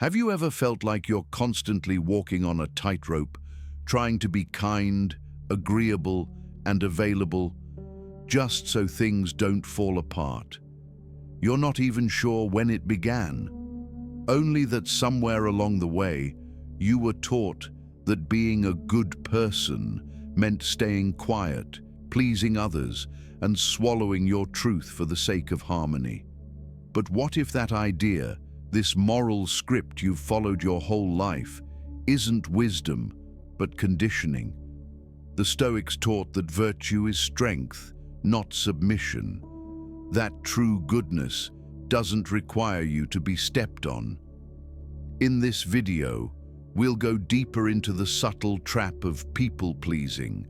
Have you ever felt like you're constantly walking on a tightrope, trying to be kind, agreeable, and available, just so things don't fall apart? You're not even sure when it began, only that somewhere along the way, you were taught that being a good person meant staying quiet, pleasing others, and swallowing your truth for the sake of harmony. But what if that idea, this moral script you've followed your whole life, isn't wisdom, but conditioning? The Stoics taught that virtue is strength, not submission. That true goodness doesn't require you to be stepped on. In this video, we'll go deeper into the subtle trap of people-pleasing,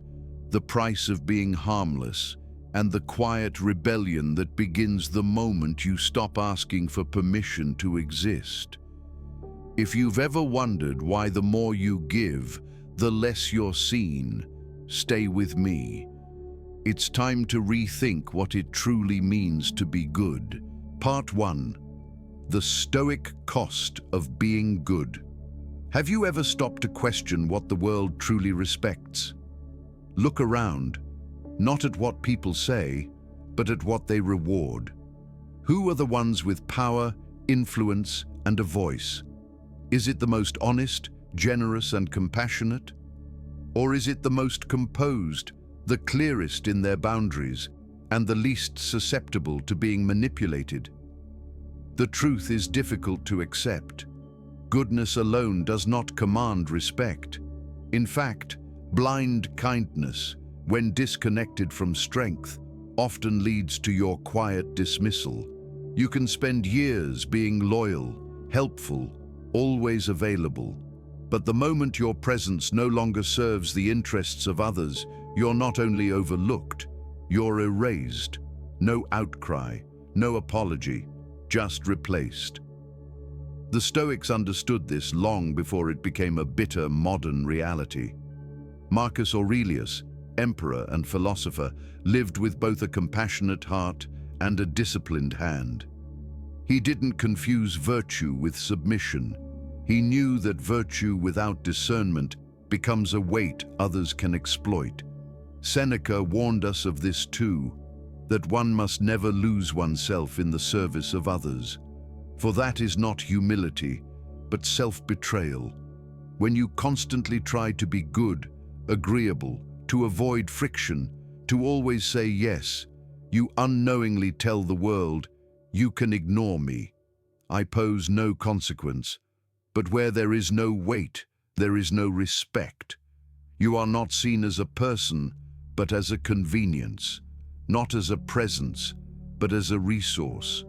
the price of being harmless, and the quiet rebellion that begins the moment you stop asking for permission to exist. If you've ever wondered why the more you give, the less you're seen, stay with me. It's time to rethink what it truly means to be good. Part 1. The Stoic Cost of Being Good. Have you ever stopped to question what the world truly respects? Look around, not at what people say, but at what they reward. Who are the ones with power, influence, and a voice? Is it the most honest, generous, and compassionate? Or is it the most composed, the clearest in their boundaries, and the least susceptible to being manipulated? The truth is difficult to accept. Goodness alone does not command respect. In fact, blind kindness, when disconnected from strength, often leads to your quiet dismissal. You can spend years being loyal, helpful, always available, but the moment your presence no longer serves the interests of others, you're not only overlooked, you're erased. No outcry, no apology, just replaced. The Stoics understood this long before it became a bitter modern reality. Marcus Aurelius, emperor and philosopher, lived with both a compassionate heart and a disciplined hand. He didn't confuse virtue with submission. He knew that virtue without discernment becomes a weight others can exploit. Seneca warned us of this too, that one must never lose oneself in the service of others. For that is not humility, but self-betrayal. When you constantly try to be good, agreeable, to avoid friction, to always say yes, you unknowingly tell the world, you can ignore me. I pose no consequence. But where there is no weight, there is no respect. You are not seen as a person, but as a convenience, not as a presence, but as a resource.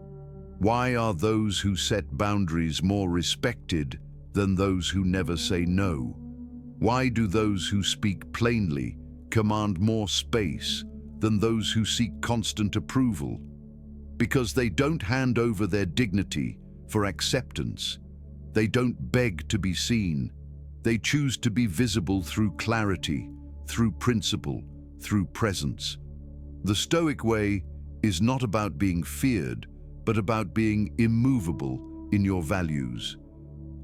Why are those who set boundaries more respected than those who never say no? Why do those who speak plainly command more space than those who seek constant approval? Because they don't hand over their dignity for acceptance. They don't beg to be seen. They choose to be visible through clarity, through principle, through presence. The Stoic way is not about being feared, but about being immovable in your values.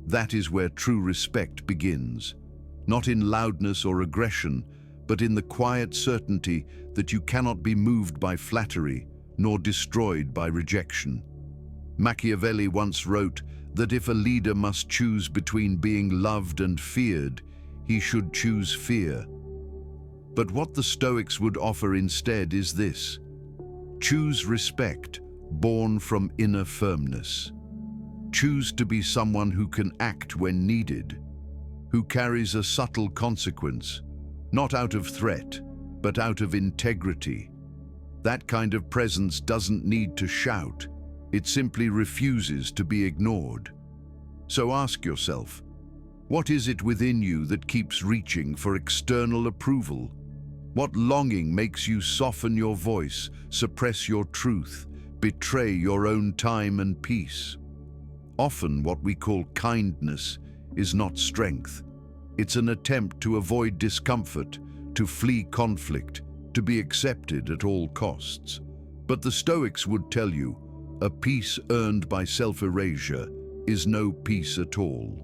That is where true respect begins, not in loudness or aggression, but in the quiet certainty that you cannot be moved by flattery, nor destroyed by rejection. Machiavelli once wrote that if a leader must choose between being loved and feared, he should choose fear. But what the Stoics would offer instead is this: choose respect, born from inner firmness. Choose to be someone who can act when needed, who carries a subtle consequence, not out of threat, but out of integrity. That kind of presence doesn't need to shout. It simply refuses to be ignored. So ask yourself, what is it within you that keeps reaching for external approval? What longing makes you soften your voice, suppress your truth, betray your own time and peace? Often what we call kindness is not strength. It's an attempt to avoid discomfort, to flee conflict, to be accepted at all costs. But the Stoics would tell you, a peace earned by self-erasure is no peace at all.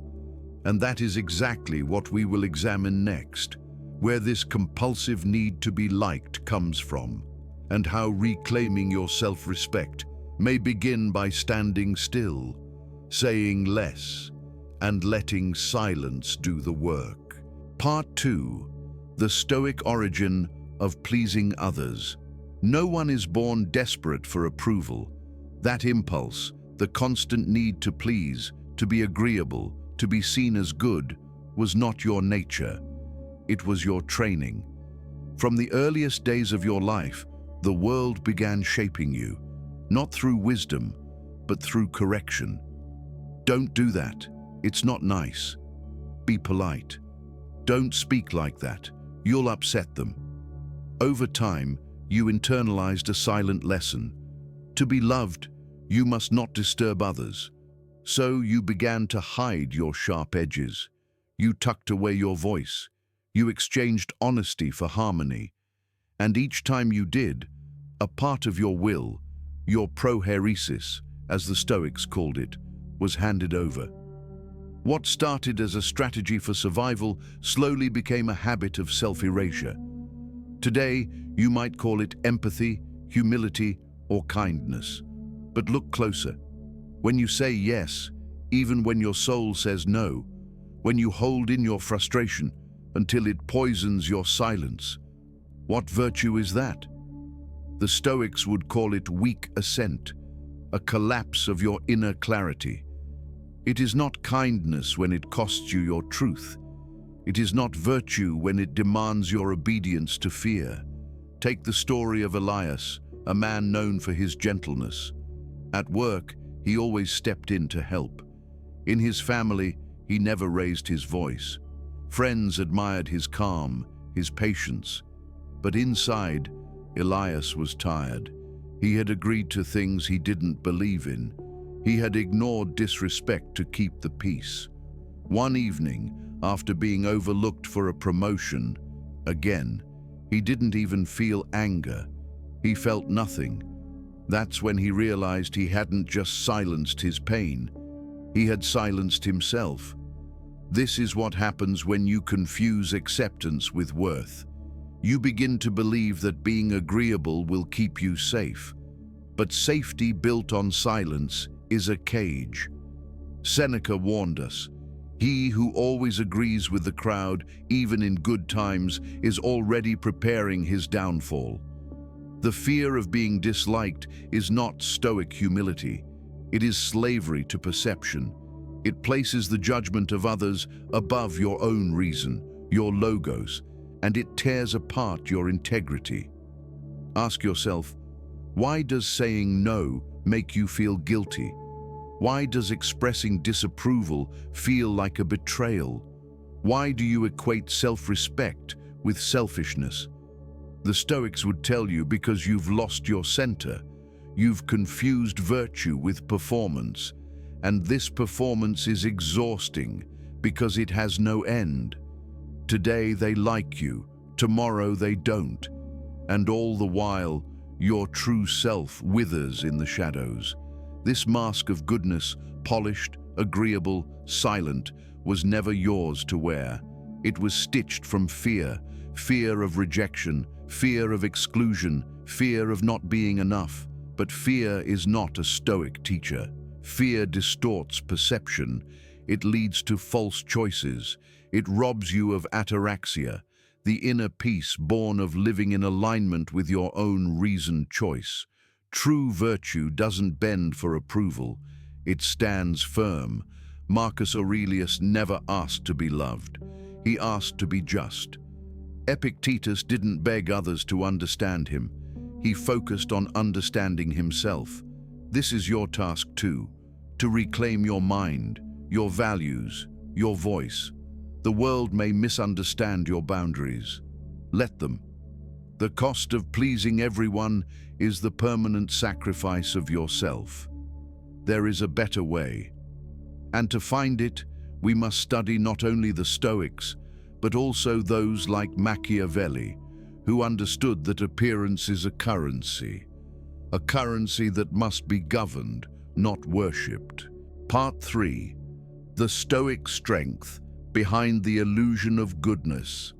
And that is exactly what we will examine next, where this compulsive need to be liked comes from, and how reclaiming your self-respect may begin by standing still, saying less, and letting silence do the work. Part 2. The Stoic origin of pleasing others. No one is born desperate for approval. That impulse, the constant need to please, to be agreeable, to be seen as good, was not your nature. It was your training. From the earliest days of your life, the world began shaping you, not through wisdom, but through correction. Don't do that. It's not nice. Be polite. Don't speak like that. You'll upset them. Over time, you internalized a silent lesson. To be loved, you must not disturb others. So you began to hide your sharp edges. You tucked away your voice. You exchanged honesty for harmony. And each time you did, a part of your will, your prohairesis, as the Stoics called it, was handed over. What started as a strategy for survival slowly became a habit of self-erasure. Today, you might call it empathy, humility, or kindness. But look closer. When you say yes, even when your soul says no, when you hold in your frustration until it poisons your silence, what virtue is that? The Stoics would call it weak assent, a collapse of your inner clarity. It is not kindness when it costs you your truth. It is not virtue when it demands your obedience to fear. Take the story of Elias, a man known for his gentleness. At work, he always stepped in to help. In his family, he never raised his voice. Friends admired his calm, his patience. But inside, Elias was tired. He had agreed to things he didn't believe in. He had ignored disrespect to keep the peace. One evening, after being overlooked for a promotion, again, he didn't even feel anger. He felt nothing. That's when he realized he hadn't just silenced his pain. He had silenced himself. This is what happens when you confuse acceptance with worth. You begin to believe that being agreeable will keep you safe. But safety built on silence is a cage. Seneca warned us, "He who always agrees with the crowd, even in good times, is already preparing his downfall." The fear of being disliked is not Stoic humility. It is slavery to perception. It places the judgment of others above your own reason, your logos, and it tears apart your integrity. Ask yourself, why does saying no make you feel guilty? Why does expressing disapproval feel like a betrayal? Why do you equate self-respect with selfishness? The Stoics would tell you because you've lost your center. You've confused virtue with performance, and this performance is exhausting because it has no end. Today they like you, tomorrow they don't, and all the while, your true self withers in the shadows. This mask of goodness, polished, agreeable, silent, was never yours to wear. It was stitched from fear, fear of rejection, fear of exclusion, fear of not being enough. But fear is not a Stoic teacher. Fear distorts perception. It leads to false choices. It robs you of ataraxia, the inner peace born of living in alignment with your own reasoned choice. True virtue doesn't bend for approval. It stands firm. Marcus Aurelius never asked to be loved. He asked to be just. Epictetus didn't beg others to understand him. He focused on understanding himself. This is your task too, to reclaim your mind, your values, your voice. The world may misunderstand your boundaries. Let them. The cost of pleasing everyone is the permanent sacrifice of yourself. There is a better way. And to find it, we must study not only the Stoics, but also those like Machiavelli, who understood that appearance is a currency that must be governed, not worshipped. Part 3. The Stoic Strength Behind the Illusion of Goodness.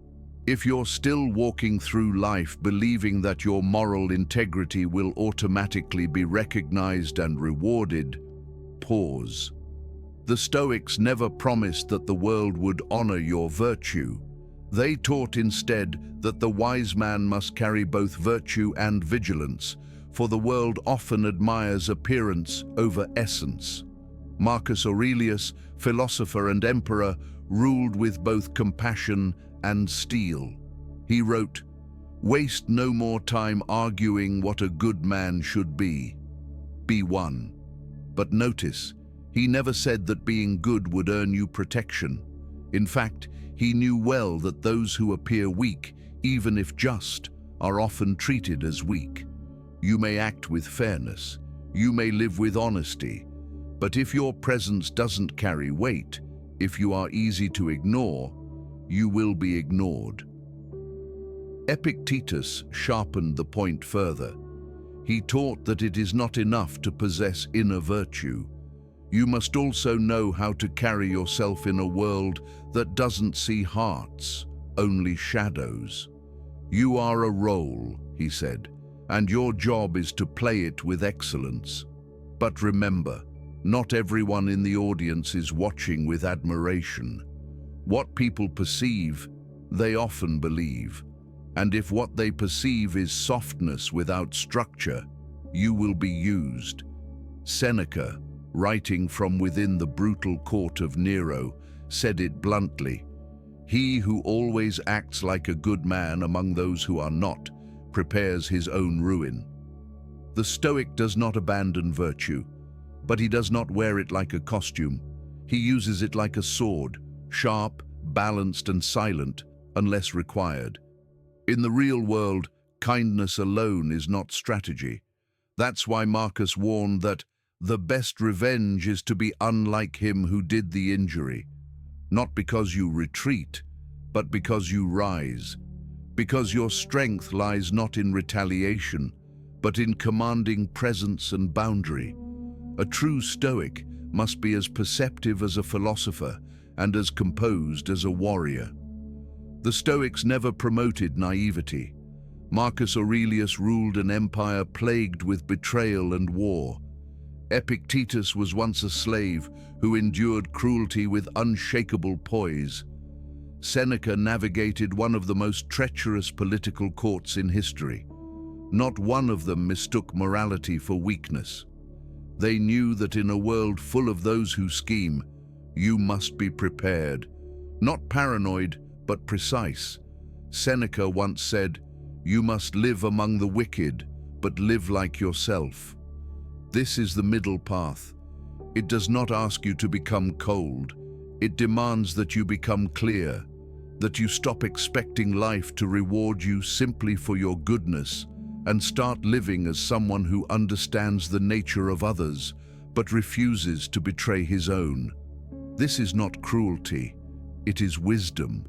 If you're still walking through life believing that your moral integrity will automatically be recognized and rewarded, pause. The Stoics never promised that the world would honor your virtue. They taught instead that the wise man must carry both virtue and vigilance, for the world often admires appearance over essence. Marcus Aurelius, philosopher and emperor, ruled with both compassion and steel. He wrote, "Waste no more time arguing what a good man should be. Be one." But notice, he never said that being good would earn you protection. In fact, he knew well that those who appear weak, even if just, are often treated as weak. You may act with fairness, you may live with honesty, but if your presence doesn't carry weight, if you are easy to ignore, you will be ignored. Epictetus sharpened the point further. He taught that it is not enough to possess inner virtue. You must also know how to carry yourself in a world that doesn't see hearts, only shadows. You are a role, he said, and your job is to play it with excellence. But remember, not everyone in the audience is watching with admiration. What people perceive, they often believe. And if what they perceive is softness without structure, you will be used. Seneca, writing from within the brutal court of Nero, said it bluntly, "He who always acts like a good man among those who are not, prepares his own ruin." The Stoic does not abandon virtue, but he does not wear it like a costume. He uses it like a sword, sharp, balanced and silent, unless required. In the real world, kindness alone is not strategy. That's why Marcus warned that the best revenge is to be unlike him who did the injury. Not because you retreat, but because you rise. Because your strength lies not in retaliation, but in commanding presence and boundary. A true Stoic must be as perceptive as a philosopher and as composed as a warrior. The Stoics never promoted naivety. Marcus Aurelius ruled an empire plagued with betrayal and war. Epictetus was once a slave who endured cruelty with unshakable poise. Seneca navigated one of the most treacherous political courts in history. Not one of them mistook morality for weakness. They knew that in a world full of those who scheme, you must be prepared. Not paranoid, but precise. Seneca once said, "You must live among the wicked, but live like yourself." This is the middle path. It does not ask you to become cold. It demands that you become clear, that you stop expecting life to reward you simply for your goodness and start living as someone who understands the nature of others, but refuses to betray his own. This is not cruelty, it is wisdom.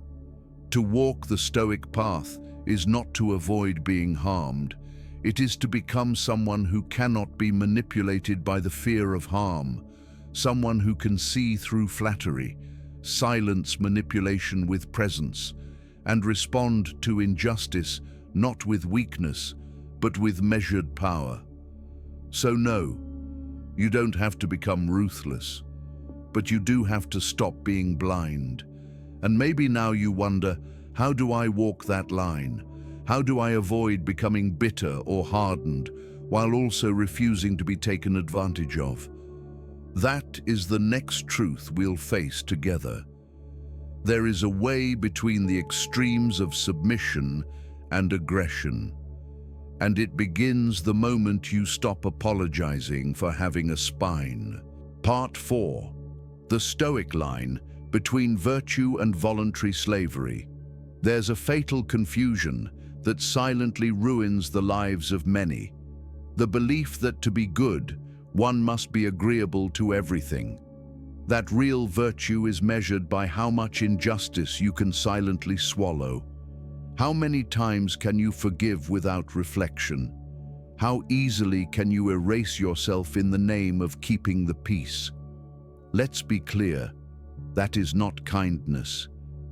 To walk the Stoic path is not to avoid being harmed. It is to become someone who cannot be manipulated by the fear of harm, someone who can see through flattery, silence manipulation with presence, and respond to injustice not with weakness, but with measured power. So no, you don't have to become ruthless, but you do have to stop being blind. And maybe now you wonder, how do I walk that line? How do I avoid becoming bitter or hardened while also refusing to be taken advantage of? That is the next truth we'll face together. There is a way between the extremes of submission and aggression, and it begins the moment you stop apologizing for having a spine. Part 4. The Stoic line between virtue and voluntary slavery. There's a fatal confusion that silently ruins the lives of many. The belief that to be good, one must be agreeable to everything. That real virtue is measured by how much injustice you can silently swallow. How many times can you forgive without reflection? How easily can you erase yourself in the name of keeping the peace? Let's be clear, that is not kindness.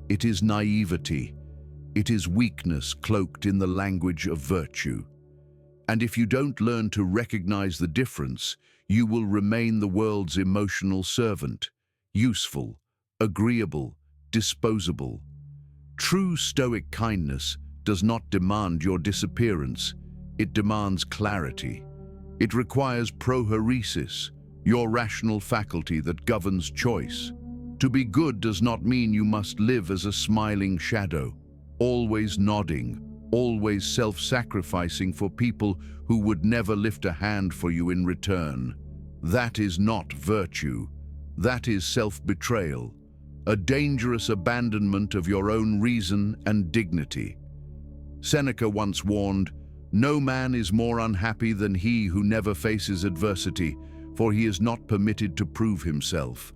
It is naivety. It is weakness cloaked in the language of virtue. And if you don't learn to recognize the difference, you will remain the world's emotional servant, useful, agreeable, disposable. True Stoic kindness does not demand your disappearance. It demands clarity. It requires prohoresis, your rational faculty that governs choice. To be good does not mean you must live as a smiling shadow, always nodding, always self-sacrificing for people who would never lift a hand for you in return. That is not virtue. That is self-betrayal, a dangerous abandonment of your own reason and dignity. Seneca once warned, "No man is more unhappy than he who never faces adversity, for he is not permitted to prove himself."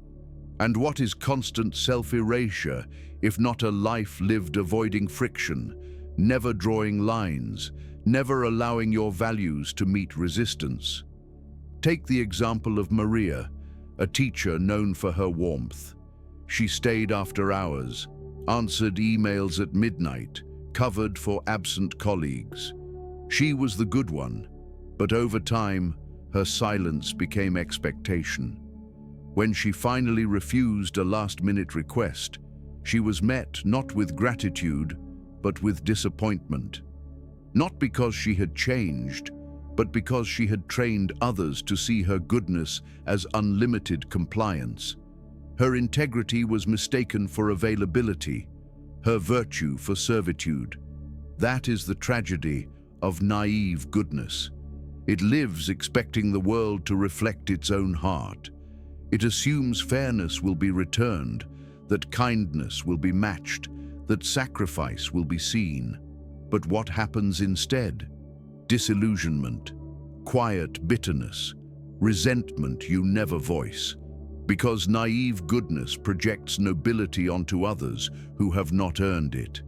And what is constant self-erasure, if not a life lived avoiding friction, never drawing lines, never allowing your values to meet resistance? Take the example of Maria, a teacher known for her warmth. She stayed after hours, answered emails at midnight, covered for absent colleagues. She was the good one, but over time, her silence became expectation. When she finally refused a last-minute request, she was met not with gratitude, but with disappointment. Not because she had changed, but because she had trained others to see her goodness as unlimited compliance. Her integrity was mistaken for availability, her virtue for servitude. That is the tragedy of naive goodness. It lives expecting the world to reflect its own heart. It assumes fairness will be returned, that kindness will be matched, that sacrifice will be seen. But what happens instead? Disillusionment, quiet bitterness, resentment you never voice. Because naive goodness projects nobility onto others who have not earned it.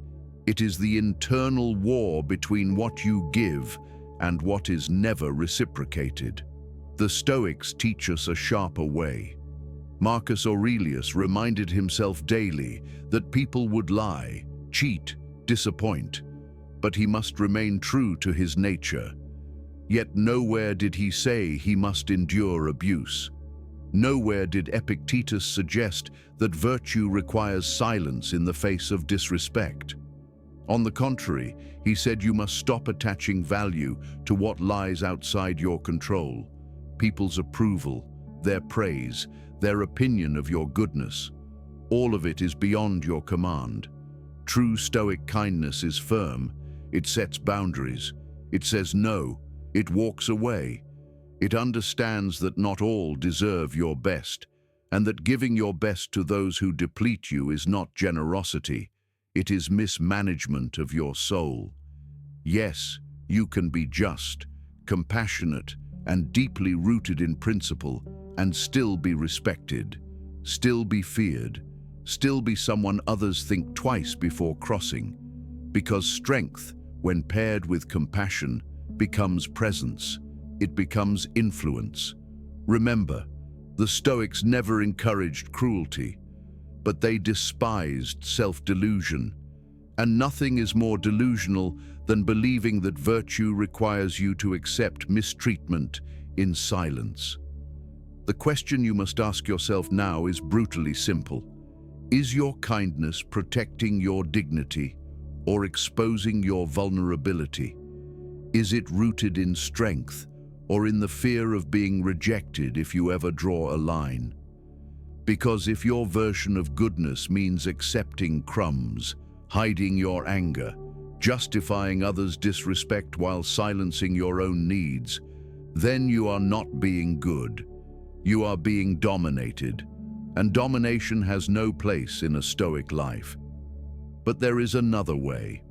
It is the internal war between what you give and what is never reciprocated. The Stoics teach us a sharper way. Marcus Aurelius reminded himself daily that people would lie, cheat, disappoint, but he must remain true to his nature. Yet nowhere did he say he must endure abuse. Nowhere did Epictetus suggest that virtue requires silence in the face of disrespect. On the contrary, he said you must stop attaching value to what lies outside your control. People's approval, their praise, their opinion of your goodness. All of it is beyond your command. True Stoic kindness is firm. It sets boundaries. It says no. It walks away. It understands that not all deserve your best, and that giving your best to those who deplete you is not generosity. It is mismanagement of your soul. Yes, you can be just, compassionate, and deeply rooted in principle, and still be respected, still be feared, still be someone others think twice before crossing. Because strength, when paired with compassion, becomes presence. It becomes influence. Remember, the Stoics never encouraged cruelty, but they despised self-delusion. And nothing is more delusional than believing that virtue requires you to accept mistreatment in silence. The question you must ask yourself now is brutally simple. Is your kindness protecting your dignity or exposing your vulnerability? Is it rooted in strength or in the fear of being rejected if you ever draw a line? Because if your version of goodness means accepting crumbs, hiding your anger, justifying others' disrespect while silencing your own needs, then you are not being good. You are being dominated, and domination has no place in a Stoic life. But there is another way.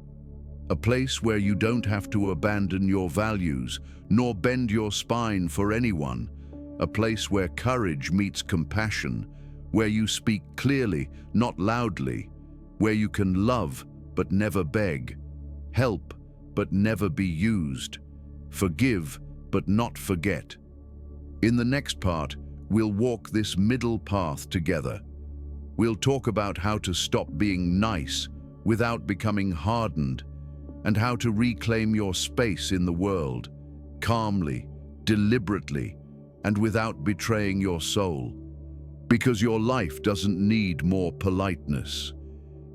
A place where you don't have to abandon your values, nor bend your spine for anyone. A place where courage meets compassion, where you speak clearly, not loudly, where you can love but never beg, help but never be used, forgive but not forget. In the next part, we'll walk this middle path together. We'll talk about how to stop being nice without becoming hardened, and how to reclaim your space in the world, calmly, deliberately, and without betraying your soul. Because your life doesn't need more politeness.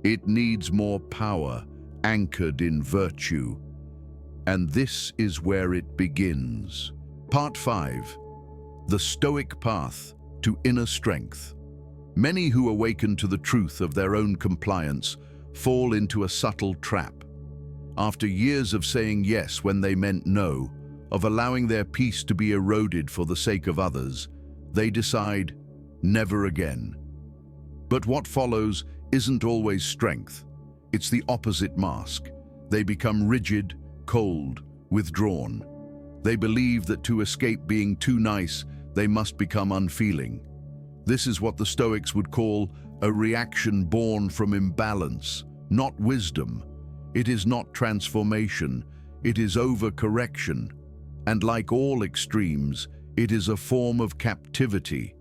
It needs more power, anchored in virtue. And this is where it begins. Part 5. The Stoic Path to Inner Strength. Many who awaken to the truth of their own compliance fall into a subtle trap. After years of saying yes when they meant no, of allowing their peace to be eroded for the sake of others, they decide, never again. But what follows isn't always strength. It's the opposite mask. They become rigid, cold, withdrawn. They believe that to escape being too nice, they must become unfeeling. This is what the Stoics would call a reaction born from imbalance, not wisdom. It is not transformation, it is overcorrection. And like all extremes, it is a form of captivity.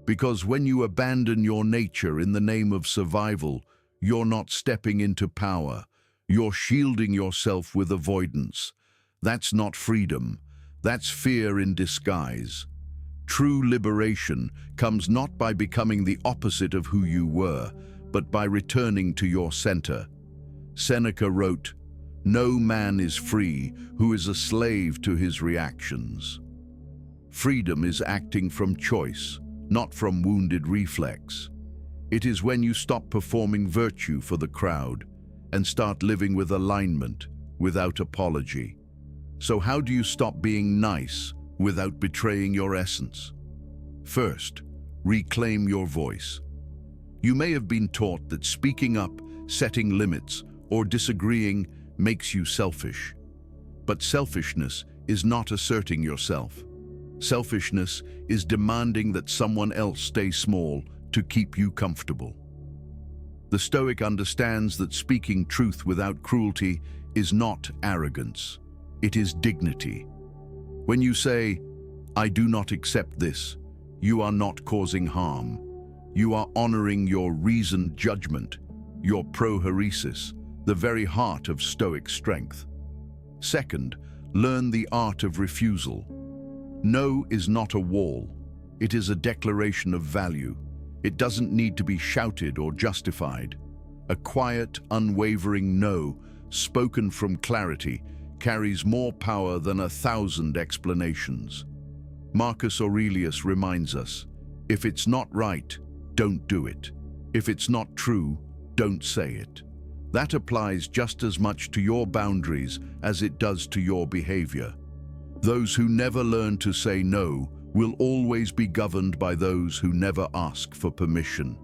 Because when you abandon your nature in the name of survival, you're not stepping into power. You're shielding yourself with avoidance. That's not freedom. That's fear in disguise. True liberation comes not by becoming the opposite of who you were, but by returning to your center. Seneca wrote, "No man is free who is a slave to his reactions." Freedom is acting from choice, not from wounded reflex. It is when you stop performing virtue for the crowd and start living with alignment, without apology. So how do you stop being nice without betraying your essence? First, reclaim your voice. You may have been taught that speaking up, setting limits, or disagreeing makes you selfish. But selfishness is not asserting yourself. Selfishness is demanding that someone else stay small to keep you comfortable. The Stoic understands that speaking truth without cruelty is not arrogance. It is dignity. When you say, "I do not accept this," you are not causing harm. You are honoring your reasoned judgment, your prohoresis, the very heart of Stoic strength. Second, learn the art of refusal. No is not a wall. It is a declaration of value. It doesn't need to be shouted or justified. A quiet, unwavering no, spoken from clarity, carries more power than 1,000 explanations. Marcus Aurelius reminds us, if it's not right, don't do it. If it's not true, don't say it. That applies just as much to your boundaries as it does to your behavior. Those who never learn to say no will always be governed by those who never ask for permission.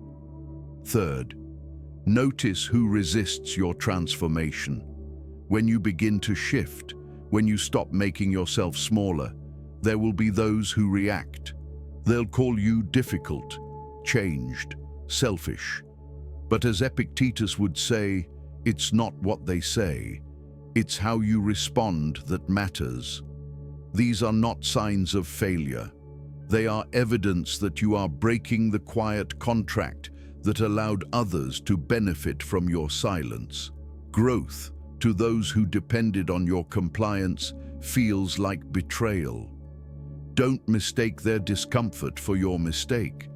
Third, notice who resists your transformation. When you begin to shift, when you stop making yourself smaller, there will be those who react. They'll call you difficult, changed, selfish. But as Epictetus would say, it's not what they say, it's how you respond that matters. These are not signs of failure. They are evidence that you are breaking the quiet contract that allowed others to benefit from your silence. Growth, to those who depended on your compliance, feels like betrayal. Don't mistake their discomfort for your mistake.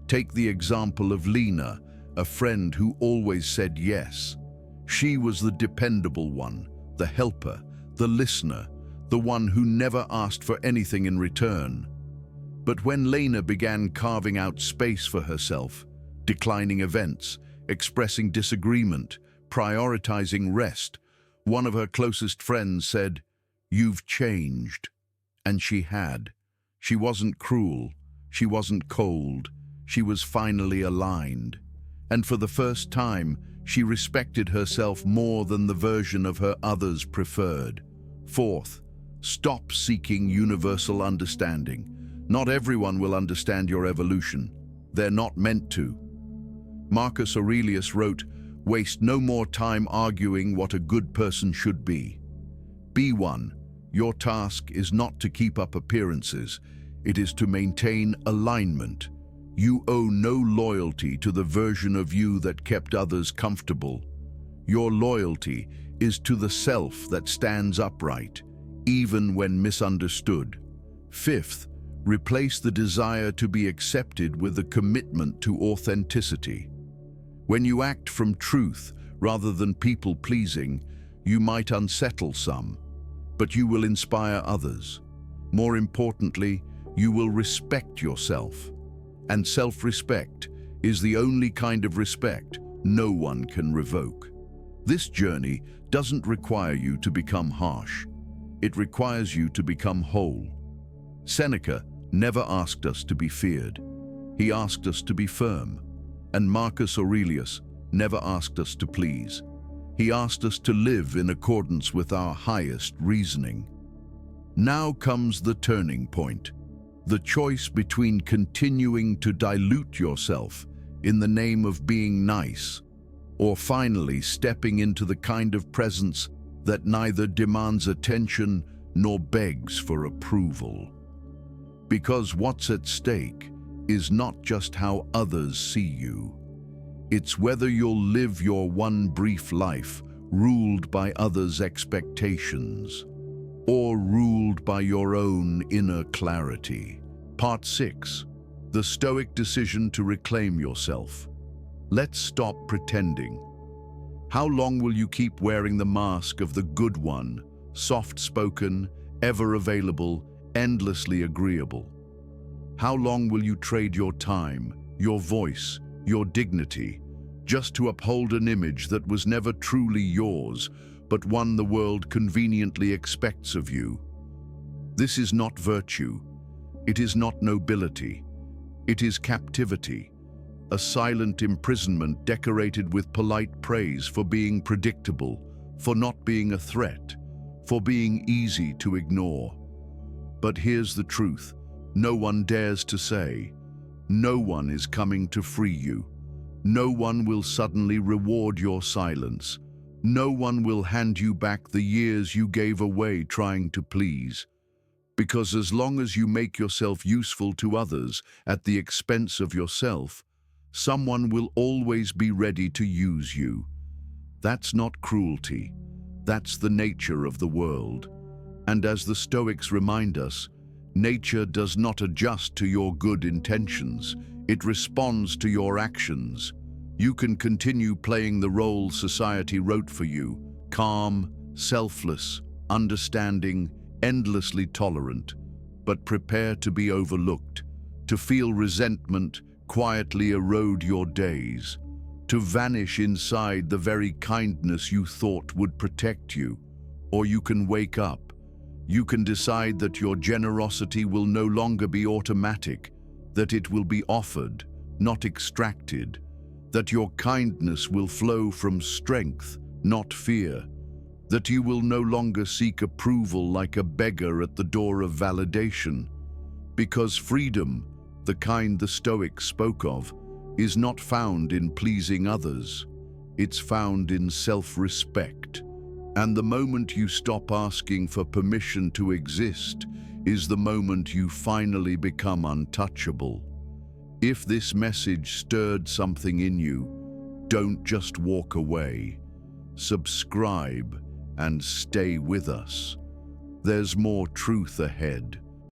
Take the example of Lena, a friend who always said yes. She was the dependable one, the helper, the listener, the one who never asked for anything in return. But when Lena began carving out space for herself, declining events, expressing disagreement, prioritizing rest, one of her closest friends said, "You've changed." And she had. She wasn't cruel, she wasn't cold, she was finally aligned. And for the first time, she respected herself more than the version of her others preferred. Fourth, stop seeking universal understanding. Not everyone will understand your evolution. They're not meant to. Marcus Aurelius wrote, "Waste no more time arguing what a good person should be. Be one. Your task is not to keep up appearances. It is to maintain alignment. You owe no loyalty to the version of you that kept others comfortable. Your loyalty is to the self that stands upright, even when misunderstood. Fifth, replace the desire to be accepted with a commitment to authenticity. When you act from truth rather than people-pleasing, you might unsettle some, but you will inspire others. More importantly, you will respect yourself. And self-respect is the only kind of respect no one can revoke. This journey doesn't require you to become harsh. It requires you to become whole. Seneca never asked us to be feared. He asked us to be firm. And Marcus Aurelius never asked us to please. He asked us to live in accordance with our highest reasoning. Now comes the turning point. The choice between continuing to dilute yourself in the name of being nice, or finally stepping into the kind of presence that neither demands attention nor begs for approval. Because what's at stake is not just how others see you. It's whether you'll live your one brief life ruled by others' expectations, or ruled by your own inner clarity. Part 6. The Stoic decision to reclaim yourself. Let's stop pretending. How long will you keep wearing the mask of the good one, soft-spoken, ever-available, endlessly agreeable? How long will you trade your time, your voice, your dignity, just to uphold an image that was never truly yours, but one the world conveniently expects of you? This is not virtue. It is not nobility. It is captivity, a silent imprisonment decorated with polite praise for being predictable, for not being a threat, for being easy to ignore. But here's the truth. No one dares to say. No one is coming to free you. No one will suddenly reward your silence. No one will hand you back the years you gave away trying to please. Because as long as you make yourself useful to others at the expense of yourself, someone will always be ready to use you. That's not cruelty. That's the nature of the world. And as the Stoics remind us, nature does not adjust to your good intentions. It responds to your actions. You can continue playing the role society wrote for you, calm, selfless, understanding, endlessly tolerant, but prepare to be overlooked, to feel resentment quietly erode your days, to vanish inside the very kindness you thought would protect you. Or you can wake up. You can decide that your generosity will no longer be automatic, that it will be offered, not extracted, that your kindness will flow from strength, not fear, that you will no longer seek approval like a beggar at the door of validation, because freedom, the kind the Stoics spoke of, is not found in pleasing others. It's found in self-respect. And the moment you stop asking for permission to exist is the moment you finally become untouchable. If this message stirred something in you, don't just walk away. Subscribe and stay with us. There's more truth ahead.